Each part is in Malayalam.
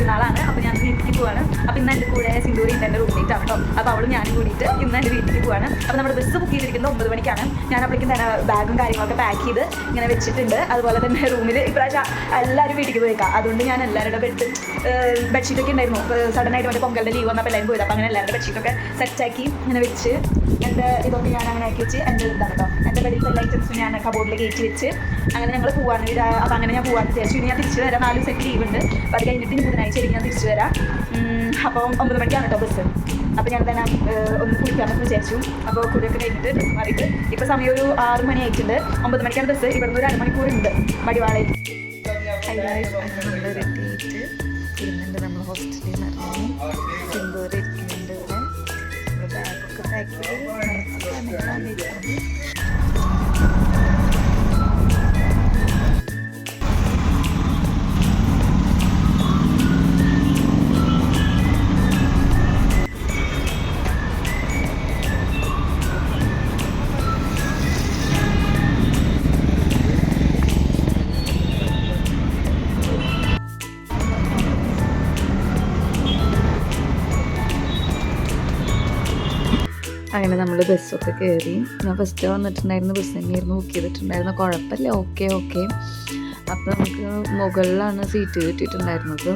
പെരുന്നാളാണ്. അപ്പോൾ ഞാൻ വീട്ടിലേക്ക് പോവാണ്. അപ്പോൾ ഇന്ന് എൻ്റെ കൂടെ സിന്ദൂരി ഉണ്ട്, എൻ്റെ റൂംമേറ്റ് ആണ് കേട്ടോ. അപ്പോൾ അവളും ഞാനും കൂടിയിട്ട് ഇന്ന് എൻ്റെ വീട്ടിലേക്ക് പോവാണ്. അപ്പോൾ നമ്മുടെ ബസ് ബുക്ക് ചെയ്തിരിക്കുന്നത് 9 മണിക്കാണ്. ഞാൻ അപ്പോഴേക്കും തന്നെ ബാഗും കാര്യങ്ങളൊക്കെ പാക്ക് ചെയ്ത് ഇങ്ങനെ വെച്ചിട്ടുണ്ട്. അതുപോലെ തന്നെ റൂമിൽ ഇപ്രാവശ്യം എല്ലാവരും വീട്ടിലേക്ക് പോയേക്കാം. അതുകൊണ്ട് ഞാൻ എല്ലാവരുടെ ബെഡ്ഷീറ്റൊക്കെ ഉണ്ടായിരുന്നു. സഡനായിട്ട് മറ്റേ പൊങ്കലിൻ്റെ ലീവ് വന്നപ്പോൾ എല്ലാവരും പോയത്. അപ്പോൾ അങ്ങനെ എല്ലാവരുടെ ബെഡ്ഷീറ്റൊക്കെ സെറ്റാക്കി ഇങ്ങനെ വെച്ച് എൻ്റെ ഇതൊക്കെ ഞാൻ അങ്ങനെ ആക്കി വെച്ച് എൻ്റെ ഇതാണ് കേട്ടോ. എൻ്റെ ബെഡിൽ എല്ലാ ഐറ്റംസും ഞാൻ കബോർഡിൽ കയറ്റി വെച്ച് അങ്ങനെ ഞങ്ങൾ പോവാണ്. അപ്പോൾ അങ്ങനെ ഞാൻ പോകാൻ വിചാരിച്ചു. ഇനി ഞാൻ തിരിച്ചു വരാം. 4 ദിവസം ലീവ് ഉണ്ട്. അപ്പോൾ അത് കഴിഞ്ഞിട്ട് ബുധനാഴ്ച ഞാൻ തിരിച്ചു വരാം. അപ്പം 9 മണിക്കാണ് കേട്ടോ ബസ്. അപ്പോൾ ഞാൻ തന്നെ ഒന്ന് കുളിക്കാമെന്ന് വിചാരിച്ചു. അപ്പോൾ കുളിയൊക്കെ കഴിഞ്ഞിട്ട് ഡ്രസ്സ് മാറിയിട്ട് ഇപ്പോൾ സമയം ഒരു 6 മണി ആയിട്ടുണ്ട്. 9 മണിക്കാണ് ബസ്. ഇവിടുന്ന് ഒരു അരമണിക്കൂറുണ്ട് മടിവാളയിൽ. നമ്മൾ റെഡിയായിട്ട് ഇരുന്നുണ്ട്. നമ്മൾ ഹോസ്റ്റലിൽ നിന്ന് സിന്ദൂർ ഇരിക്കുന്നുണ്ട്. ഇവിടെ നമ്മൾ ബാഗൊക്കെ പാക്ക് ചെയ്ത് വന്നിട്ടുണ്ട്. അങ്ങനെ നമ്മൾ ബസ്സൊക്കെ കയറി. ഞാൻ ഫസ്റ്റ് വന്നിട്ടുണ്ടായിരുന്നു, ബസ് തന്നെയായിരുന്നു ബുക്ക് ചെയ്തിട്ടുണ്ടായിരുന്നു. കുഴപ്പമില്ല, ഓക്കെ. അപ്പോൾ നമുക്ക് മുകളിലാണ് സീറ്റ് കിട്ടിയിട്ടുണ്ടായിരുന്നത്.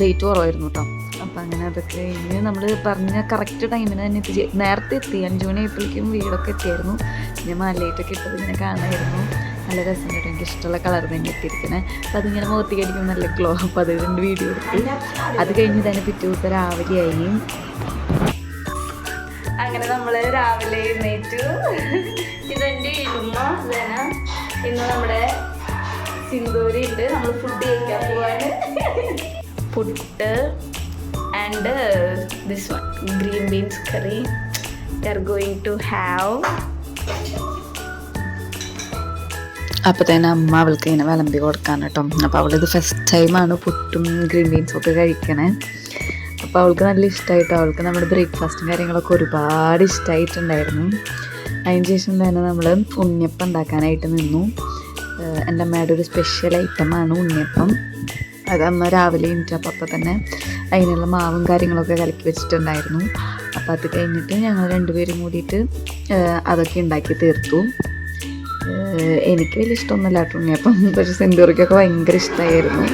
റേറ്റ് കുറവായിരുന്നു കേട്ടോ. അപ്പോൾ അങ്ങനെ അതൊക്കെ കഴിഞ്ഞ് നമ്മൾ പറഞ്ഞ കറക്റ്റ് ടൈമിന് തന്നെ നേരത്തെ എത്തി. 5 മണി ആയപ്പോഴേക്കും വീടൊക്കെ എത്തിയായിരുന്നു. പിന്നെ മലയിട്ടൊക്കെ ഇട്ടത് ഇങ്ങനെ കാണായിരുന്നു. നല്ല രസം കേട്ടോ. എനിക്ക് ഇഷ്ടമുള്ള കളർ തന്നെ എത്തിയിരിക്കണേ. അപ്പോൾ അതിങ്ങനെ മുഖത്തേക്ക് അടിക്കുമ്പോൾ നല്ല ഗ്ലോ. അപ്പോൾ അത് 2 വീഡിയോ എടുത്ത് അത് കഴിഞ്ഞ് തന്നെ പിറ്റേ ദിവസം രാവിലെ ആയി. അങ്ങനെ നമ്മൾ രാവിലെ എഴുന്നേറ്റു. ഇതെൻ്റെ ഇടുമ്മ ഇതന. ഇന്ന് നമ്മുടെ സിന്ദൂരി ഉണ്ട്. നമ്മൾ ഫുഡ് കഴിക്കാൻ പോവാണ്. Puttu and this one green beans curry we are going to have. അപ്പോൾ തന്നെ അമ്മ അവൾക്ക് ഇങ്ങനെ വിളമ്പി കൊടുക്കാൻ കേട്ടോ. അപ്പോൾ അവളിത് ഫസ്റ്റ് ടൈമാണ് പുട്ടും ഗ്രീൻ ബീൻസും ഒക്കെ കഴിക്കണേ. അപ്പോൾ അവൾക്ക് നല്ല ഇഷ്ടമായിട്ടോ. അവൾക്ക് നമ്മുടെ ബ്രേക്ക്ഫാസ്റ്റും കാര്യങ്ങളൊക്കെ ഒരുപാട് ഇഷ്ടമായിട്ടുണ്ടായിരുന്നു. അതിന് ശേഷം തന്നെ നമ്മൾ ഉണ്ണിയപ്പം ഉണ്ടാക്കാനായിട്ട് നിന്നു. എൻ്റെ അമ്മയുടെ ഒരു സ്പെഷ്യൽ ഐറ്റമാണ് ഉണ്ണിയപ്പം. അത് അമ്മ രാവിലെ എണീറ്റപ്പോൾ അപ്പോൾ തന്നെ അതിനുള്ള മാവും കാര്യങ്ങളൊക്കെ കലക്കി വെച്ചിട്ടുണ്ടായിരുന്നു. അപ്പോൾ അത് കഴിഞ്ഞിട്ട് ഞങ്ങൾ 2 പേരും കൂടിയിട്ട് അതൊക്കെ ഉണ്ടാക്കി തീർത്തു. എനിക്ക് വലിയ ഇഷ്ടമൊന്നുമില്ല കേട്ടോ ഉണ്ണിയപ്പം. പക്ഷേ സിന്ദൂറിക്കൊക്കെ ഭയങ്കര ഇഷ്ടമായിരുന്നു.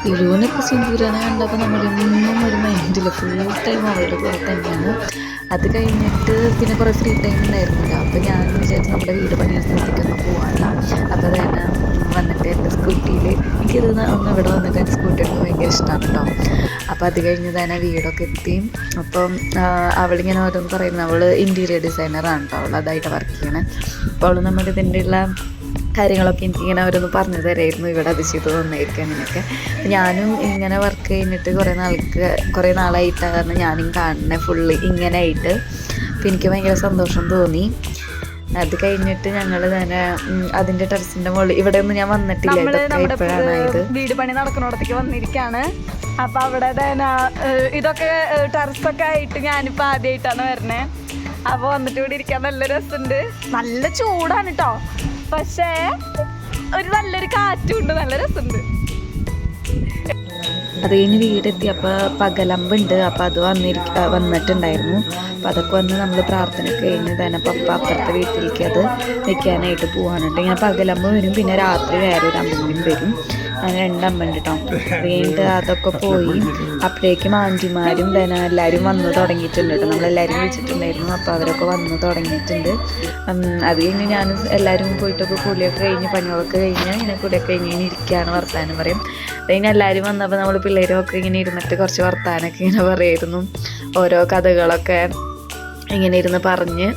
ഇഴുവിനൊക്കെ സിന്ദൂരനെ കണ്ടപ്പോൾ നമ്മളൊന്നും ഒരു മൈൻഡില്ല. ഫുൾ ടൈം അവരുടെ കൂടെ തന്നെയാണ്. അത് കഴിഞ്ഞിട്ട് പിന്നെ കുറേ ഫ്രീ ടൈം ഉണ്ടായിരുന്നില്ല. അപ്പോൾ ഞാൻ വിചാരിച്ചു നമ്മുടെ വീട് പണിയ സ്ഥലത്തേക്കൊന്ന് പോകാമല്ലോ. അപ്പോൾ തന്നെ വന്നിട്ട് എൻ്റെ സ്കൂട്ടിയിൽ എനിക്കിത് ഒന്ന് ഇവിടെ വന്നിട്ട് എൻ്റെ സ്കൂട്ടിയൊക്കെ ഭയങ്കര ഇഷ്ടമാണ് കേട്ടോ. അപ്പോൾ അത് കഴിഞ്ഞ് തന്നെ വീടൊക്കെ എത്തി. അപ്പം അവളിങ്ങനെ ഓരോന്ന് പറയുന്നത്, അവൾ ഇൻറ്റീരിയർ ഡിസൈനറാണ് കേട്ടോ. അവൾ അതായിട്ട് വർക്ക് ചെയ്യണേ. അപ്പോൾ അവൾ നമ്മുടെ ഇതിൻ്റെ ഉള്ള കാര്യങ്ങളൊക്കെ എനിക്കിങ്ങനെ അവരൊന്ന് പറഞ്ഞു തരായിരുന്നു. ഇവിടെ അത് ചെയ്ത് തന്നായിരിക്കും അങ്ങനെയൊക്കെ. ഞാനും ഇങ്ങനെ വർക്ക് കഴിഞ്ഞിട്ട് കുറേ നാളായിട്ടാണ് കാരണം ഞാനും കാണുന്നത് ഫുള്ള് ഇങ്ങനെ ആയിട്ട്. അപ്പോൾ എനിക്ക് ഭയങ്കര സന്തോഷം തോന്നി. അത് കഴിഞ്ഞിട്ട് ഞങ്ങൾ തന്നെ അതിൻ്റെ ടെറസിൻ്റെ മുകളിൽ ഇവിടെ ഒന്നും ഞാൻ വന്നിട്ടില്ല. ഇപ്പോഴാണ് ഇത് വീട് പണി നടക്കുന്നിടത്തേക്ക് വന്നിരിക്കുകയാണ്. അപ്പോൾ അവിടെ തന്നെ ഇതൊക്കെ ടെറസൊക്കെ ആയിട്ട് ഞാനിപ്പോൾ ആദ്യമായിട്ടാണ് വരണേ. അപ്പോൾ വന്നിട്ട് ഇവിടെ ഇരിക്കാൻ നല്ല രസമുണ്ട്. നല്ല ചൂടാണ് കേട്ടോ, പക്ഷേ ഒരു നല്ലൊരു കാറ്റും ഉണ്ട്, നല്ല രസമുണ്ട്. അത് കഴിഞ്ഞ് വീടെത്തി. അപ്പോൾ പകലമ്പുണ്ട്. അപ്പോൾ അത് വന്നിട്ടുണ്ടായിരുന്നു. അപ്പോൾ അതൊക്കെ വന്ന് നമ്മൾ പ്രാർത്ഥനയൊക്കെ കഴിഞ്ഞ് തന്നെ പപ്പ അപ്പുറത്തെ വീട്ടിലേക്ക് അത് വെക്കാനായിട്ട് പോകാനുണ്ട്. ഇങ്ങനെ പകലമ്പ് വരും, പിന്നെ രാത്രി വേറൊരു അമ്പലും വരും. അങ്ങനെ 2 അമ്പുണ്ട് കേട്ടോ. അത് കഴിഞ്ഞിട്ട് അതൊക്കെ പോയി. അപ്പോഴേക്കും ആൻറ്റിമാരും തന്നെ എല്ലാവരും വന്ന് തുടങ്ങിയിട്ടുണ്ട് കേട്ടോ. നമ്മളെല്ലാവരും വിളിച്ചിട്ടുണ്ടായിരുന്നു. അപ്പോൾ അവരൊക്കെ വന്ന് തുടങ്ങിയിട്ടുണ്ട്. അത് കഴിഞ്ഞ് ഞാൻ എല്ലാവരും പോയിട്ടൊക്കെ കുളിയൊക്കെ കഴിഞ്ഞ് പണികളൊക്കെ കഴിഞ്ഞ് ഇങ്ങനെ കുളിയൊക്കെ കഴിഞ്ഞ് ഇങ്ങനെ ഇരിക്കുകയാണ്, വർത്താനം പറയും. അത് കഴിഞ്ഞ് എല്ലാവരും വന്നപ്പോൾ നമ്മൾ പിള്ളേരൊക്കെ ഇങ്ങനെ ഇരുന്നിട്ട് കുറച്ച് വർത്താനമൊക്കെ ഇങ്ങനെ പറയായിരുന്നു. ഓരോ കഥകളൊക്കെ ഇങ്ങനെ ഇരുന്ന് പറഞ്ഞ്.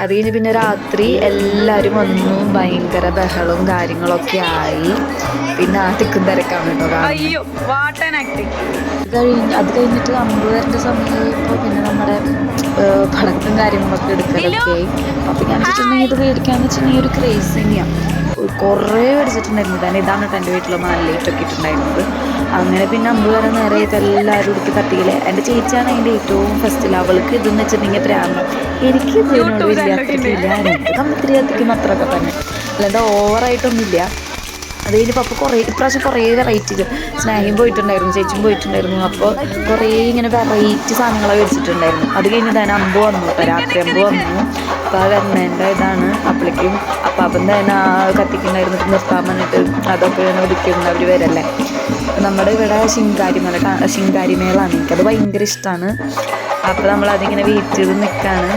അത് കഴിഞ്ഞ് പിന്നെ രാത്രി എല്ലാവരും വന്നു. ഭയങ്കര ബഹളവും കാര്യങ്ങളൊക്കെ ആയി. പിന്നെ ആ തിക്കും തിരക്കാണ് കേട്ടോ. അത് കഴിഞ്ഞിട്ട് 9:30 സമയമായപ്പോൾ പിന്നെ നമ്മുടെ പടക്കം കാര്യങ്ങളൊക്കെ എടുക്കലൊക്കെ ആയി. അപ്പം ഞാൻ വെച്ചിട്ടുണ്ടെങ്കിൽ ഇത് മേടിക്കാന്ന് വെച്ചിട്ടുണ്ടെങ്കിൽ ഒരു ക്രേസ് തന്നെയാണ്. കുറേ മേടിച്ചിട്ടുണ്ടായിരുന്നു. തന്നെ ഇതാണ് കേട്ടോ എൻ്റെ വീട്ടിൽ മാലയിട്ടൊക്കെ ഇട്ടുണ്ടായിരുന്നത്. അങ്ങനെ പിന്നെ അമ്പ് വരെ നേരെ എല്ലാവരും എടുത്ത് കത്തിയില്ലേ. എൻ്റെ ചേച്ചിയാണ് അതിൻ്റെ ഏറ്റവും ഫസ്റ്റിൽ. അവൾക്ക് ഇതെന്ന് വെച്ചിട്ടുണ്ടെങ്കിൽ എത്രയാണ്, എനിക്ക് ഇതിനോട് വലിയ അത്രയ്ക്കില്ല. എനിക്ക് തമ്മിത്തിരി കത്തിക്കും അത്രയൊക്കെ തന്നെ, അല്ലാണ്ട് ഓവറായിട്ടൊന്നുമില്ല. അത് കഴിഞ്ഞപ്പോൾ അപ്പോൾ ഇപ്രാവശ്യം കുറേ വെറൈറ്റികൾ, സ്നേഹയും പോയിട്ടുണ്ടായിരുന്നു, ചേച്ചിയും പോയിട്ടുണ്ടായിരുന്നു. അപ്പോൾ കുറേ ഇങ്ങനെ വെറൈറ്റി സാധനങ്ങളൊക്കെ വെച്ചിട്ടുണ്ടായിരുന്നു. അത് കഴിഞ്ഞ് തന്നെ അമ്പ് വന്നു കേട്ടോ, രാത്രി അമ്പ് വന്നു. അപ്പോൾ ആ വരുന്നതിൻ്റെ ഇതാണ്. അപ്പോഴേക്കും അപ്പം തന്നെ ആ കത്തിക്കുണ്ടായിരുന്നു നിർത്താൻ വന്നിട്ട് അതൊക്കെ ഇങ്ങനെ ഒതുക്കിയിരുന്നു അവർ വരല്ലേ. നമ്മുടെ ഇവിടെ ശിങ്കാരിമേളാണ്, എനിക്കത് ഭയങ്കര ഇഷ്ടമാണ്. അപ്പോൾ നമ്മളതിങ്ങനെ വെയിറ്റ് ചെയ്ത് നിൽക്കുകയാണ്.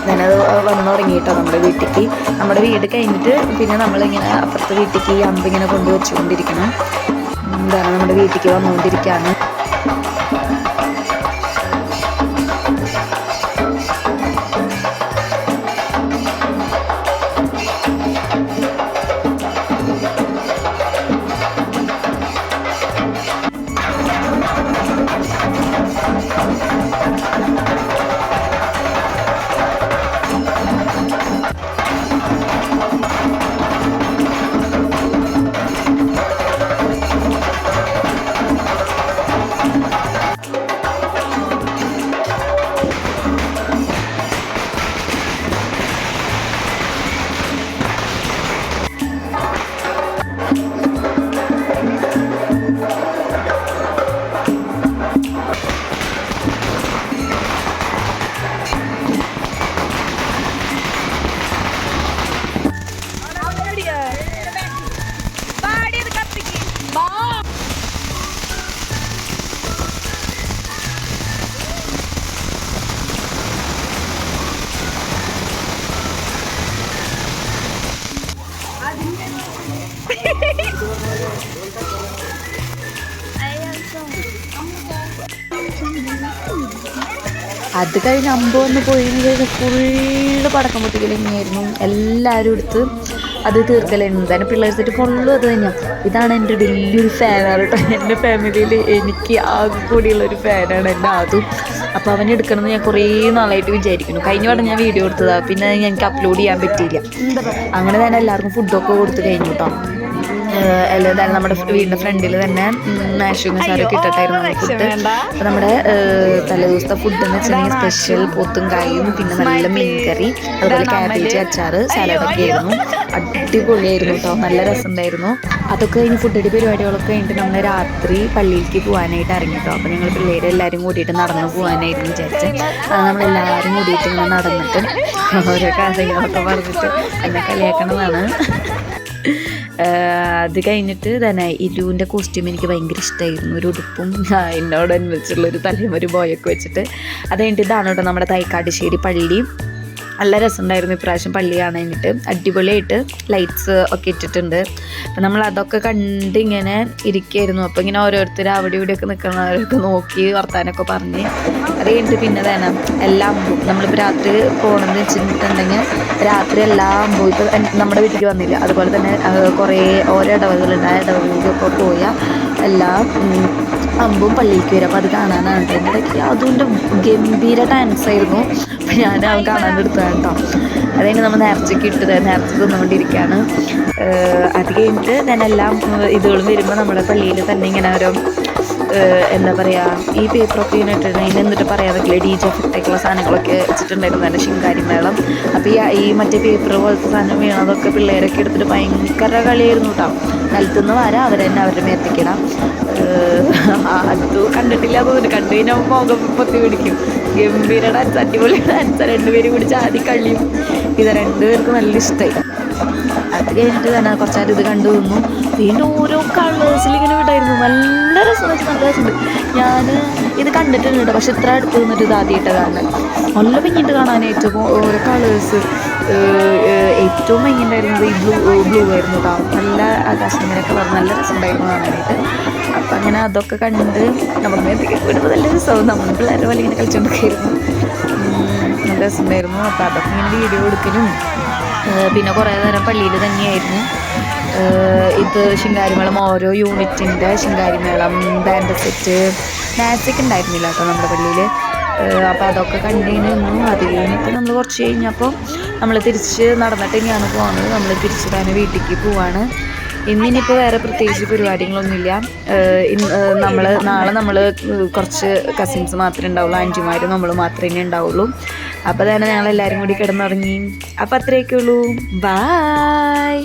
ഞാനത് വന്നു തുടങ്ങിയിട്ടോ നമ്മുടെ വീട്ടിലേക്ക്. നമ്മുടെ വീട് കഴിഞ്ഞിട്ട് പിന്നെ നമ്മളിങ്ങനെ അപ്പുറത്തെ വീട്ടിലേക്ക് ഈ അമ്പിങ്ങനെ കൊണ്ടുവച്ചുകൊണ്ടിരിക്കണം. എന്താണ് നമ്മുടെ വീട്ടിലേക്ക് വന്നുകൊണ്ടിരിക്കുകയാണ്. അത് കഴിഞ്ഞ് അമ്പ് വന്ന് പോയതിന് ശേഷം ഫുള്ള് പടക്കം പൊട്ടിക്കൽ തന്നെയായിരുന്നു. എല്ലാവരും എടുത്ത് അത് തീർക്കലായിരുന്നു. തന്നെ പിള്ളേർത്തിട്ട് ഫുള്ളും അത് തന്നെയാണ്. ഇതാണ് എൻ്റെ വലിയൊരു ഫാനാണ് കേട്ടോ. എൻ്റെ ഫാമിലിയിൽ എനിക്ക് ആകെ കൂടിയുള്ളൊരു ഫാനാണ് എൻ്റെ അതും. അപ്പോൾ അവനെ എടുക്കണമെന്ന് ഞാൻ കുറേ നാളായിട്ട് വിചാരിക്കുന്നു. കഴിഞ്ഞ വട്ടം ഞാൻ വീഡിയോ എടുത്തതാണ്, പിന്നെ എനിക്ക് അപ്ലോഡ് ചെയ്യാൻ പറ്റിയില്ല. അങ്ങനെ തന്നെ എല്ലാവർക്കും ഫുഡൊക്കെ കൊടുത്ത് കഴിഞ്ഞു കേട്ടോ. എല്ലാം നമ്മുടെ വീടിൻ്റെ ഫ്രണ്ടിൽ തന്നെ നാഷണൽ സാറൊക്കെ ഇട്ടിട്ടായിരുന്നു നമ്മുടെ ഫുഡ്. അപ്പോൾ നമ്മുടെ തലേദിവസത്തെ ഫുഡ് എന്ന് വെച്ചിട്ടുണ്ടെങ്കിൽ സ്പെഷ്യൽ പോത്തും കായും, പിന്നെ നല്ല മീൻകറി, അതുപോലെ ക്യാബേജ് അച്ചാറ്, സാലഡൊക്കെ ആയിരുന്നു. അടിപൊളിയായിരുന്നു കേട്ടോ, നല്ല രസമുണ്ടായിരുന്നു. അതൊക്കെ കഴിഞ്ഞ് ഫുഡടി പരിപാടികളൊക്കെ കഴിഞ്ഞിട്ട് നമ്മൾ രാത്രി പള്ളിയിലേക്ക് പോകാനായിട്ട് ഇറങ്ങി കേട്ടോ. അപ്പോൾ ഞങ്ങൾ പിള്ളേരെല്ലാവരും കൂടിയിട്ട് നടന്നു പോകാനായിരുന്നു വിചാരിച്ചത്. നമ്മളെല്ലാവരും കൂടിയിട്ട് ഇങ്ങനെ നടന്നിട്ട് ഓരോ കാര്യങ്ങളൊക്കെ പറഞ്ഞിട്ട് എന്നെ കളിയാക്കണതാണ്. അത് കഴിഞ്ഞിട്ട് തന്നെ ഇലുവിൻ്റെ കോസ്റ്റ്യൂം എനിക്ക് ഭയങ്കര ഇഷ്ടമായിരുന്നു. ഒരു ഉടുപ്പും എന്നോടനുബന്ധിച്ചുള്ളൊരു തലയും ഒരു ബോയൊക്കെ വെച്ചിട്ട്. അത് കഴിഞ്ഞിട്ട് ഇതാണ് കേട്ടോ നമ്മുടെ തൈക്കാട്ടുശ്ശേരി പള്ളി. നല്ല രസമുണ്ടായിരുന്നു ഇപ്രാവശ്യം പള്ളി കാണാനായിട്ട്. അടിപൊളിയായിട്ട് ലൈറ്റ്സ് ഒക്കെ ഇട്ടിട്ടുണ്ട്. അപ്പം നമ്മൾ അതൊക്കെ കണ്ട് ഇങ്ങനെ ഇരിക്കുകയായിരുന്നു. അപ്പോൾ ഇങ്ങനെ ഓരോരുത്തർ അവിടെ ഇവിടെയൊക്കെ നിൽക്കുന്നവരൊക്കെ നോക്കി വർത്താനൊക്കെ പറഞ്ഞ് അത് കഴിഞ്ഞിട്ട് പിന്നെ തന്നെ എല്ലാ അമ്പും നമ്മളിപ്പോൾ രാത്രി പോകണമെന്ന് വെച്ചിട്ടുണ്ടെങ്കിൽ രാത്രി എല്ലാ അമ്പും ഇപ്പോൾ നമ്മുടെ വീട്ടിലേക്ക് വന്നില്ല, അതുപോലെ തന്നെ കുറേ ഓരോ ഇടവകളുണ്ട്. ആ ഇടവകളിലൊക്കെ പോയാൽ എല്ലാ അമ്പും പള്ളിയിലേക്ക് വരും. അപ്പോൾ അത് കാണാനാണ്. അതിൻ്റെ ഇടയ്ക്ക് അതുകൊണ്ട് ഗംഭീര ഡാൻസായിരുന്നു. അപ്പോൾ ഞാൻ അത് കാണാൻ എടുത്തതാണ് കേട്ടോ. അത് കഴിഞ്ഞ് നമ്മൾ നേർച്ചയ്ക്ക് ഇട്ടത് നേർച്ച തിന്നുകൊണ്ടിരിക്കുകയാണ്. അത് കഴിഞ്ഞിട്ട് ഞാൻ എല്ലാം ഇതുകളും വരുമ്പോൾ നമ്മുടെ പള്ളിയിൽ തന്നെ ഇങ്ങനെ ഓരോ എന്താ പറയുക, ഈ പേപ്പറൊക്കെ ഇങ്ങനെ ഇട്ടിട്ടുണ്ടെങ്കിൽ എന്നിട്ട് പറയാൻ പറ്റില്ല, DJ എഫക്റ്റായിട്ടുള്ള സാധനങ്ങളൊക്കെ വെച്ചിട്ടുണ്ടായിരുന്നു തന്നെ ശിങ്കാരിമേളം. അപ്പോൾ ഈ മറ്റേ പേപ്പർ പോലത്തെ സാധനം വീണതൊക്കെ പിള്ളേരൊക്കെ എടുത്തിട്ട് ഭയങ്കര കളിയായിരുന്നു കേട്ടോ. നിലത്തുനിന്ന് വരാം അവർ തന്നെ അവരുടെ മേത്തേക്കിടാം. അത് കണ്ടിട്ടില്ല തോന്നുന്നു, കണ്ടു കഴിഞ്ഞാൽ മുഖം പൊത്തി പിടിക്കും. ഗംഭീര ഡാൻസ്, അടിപൊളി ഡാൻസ്. രണ്ടുപേരും കൂടി ചാടി കളിയും. ഇത് രണ്ടുപേർക്കും നല്ല ഇഷ്ടമായി. അത് കഴിഞ്ഞിട്ട് തന്നെ കുറച്ച് നേരം ഇത് കണ്ടു നിന്നു. വീണ്ടും ഓരോ കളേഴ്സിൽ ഇങ്ങനെ വിടായിരുന്നു. നല്ല രസം വെച്ചാൽ നല്ല രസമുണ്ട്. ഞാൻ ഇത് കണ്ടിട്ടുണ്ട് കേട്ടോ, പക്ഷെ ഇത്ര അടുത്ത് നിന്നിട്ട് ഇത് ആദ്യമായിട്ട് കാണാൻ നല്ല ഭംഗിയിട്ട് കാണാനായിട്ട്. ഓരോ കളേഴ്സ് ഏറ്റവും ഭംഗിയുണ്ടായിരുന്നത് ഈ ബ്ലൂ ആയിരുന്നു കേട്ടോ. നല്ല ആകാശം ഇങ്ങനെ കളർ, നല്ല രസമുണ്ടായിരുന്നു കാണാനായിട്ട്. അപ്പം അങ്ങനെ അതൊക്കെ കണ്ട് നമ്മുടെ മേത്തേക്ക് വിടുമ്പോൾ നല്ല രസമാവും. നമ്മൾ പിള്ളേരുടെ പോലെ ഇങ്ങനെ കളിച്ചുകൊണ്ടൊക്കെയായിരുന്നു. നല്ല രസമുണ്ടായിരുന്നു. അപ്പം അതൊക്കെ ഇങ്ങനെ വീഡിയോ എടുക്കലും പിന്നെ കുറേ നേരം പള്ളിയിൽ തന്നെയായിരുന്നു. ഇത് ശിങ്കാരിമേളം, ഓരോ യൂണിറ്റിൻ്റെ ശിങ്കാരിമേളം, ബാൻഡ് സെറ്റ്, മാജിക് ഉണ്ടായിരുന്നില്ല കേട്ടോ നമ്മുടെ പള്ളിയിൽ. അപ്പോൾ അതൊക്കെ കണ്ടിങ്ങനെ നിന്നു. അത് കഴിഞ്ഞിട്ട് നമ്മൾ കുറച്ച് കഴിഞ്ഞപ്പോൾ നമ്മൾ തിരിച്ച് നടന്നിട്ട് തന്നെയാണ് പോകുന്നത്. നമ്മൾ തിരിച്ച് തന്നെ വീട്ടിലേക്ക് പോവാണ്. ഇന്നിനിപ്പോൾ വേറെ പ്രത്യേകിച്ച് പരിപാടികളൊന്നുമില്ല. നാളെ നമ്മൾ കുറച്ച് കസിൻസ് മാത്രമേ ഉണ്ടാവുള്ളൂ, ആൻറ്റിമാരും നമ്മൾ മാത്രമേ ഉണ്ടാവുള്ളൂ. അപ്പോൾ തന്നെ ഞങ്ങളെല്ലാവരും കൂടി കിടന്നുറങ്ങി. അപ്പോൾ അത്രയൊക്കെ ഉള്ളൂ. ബായ്.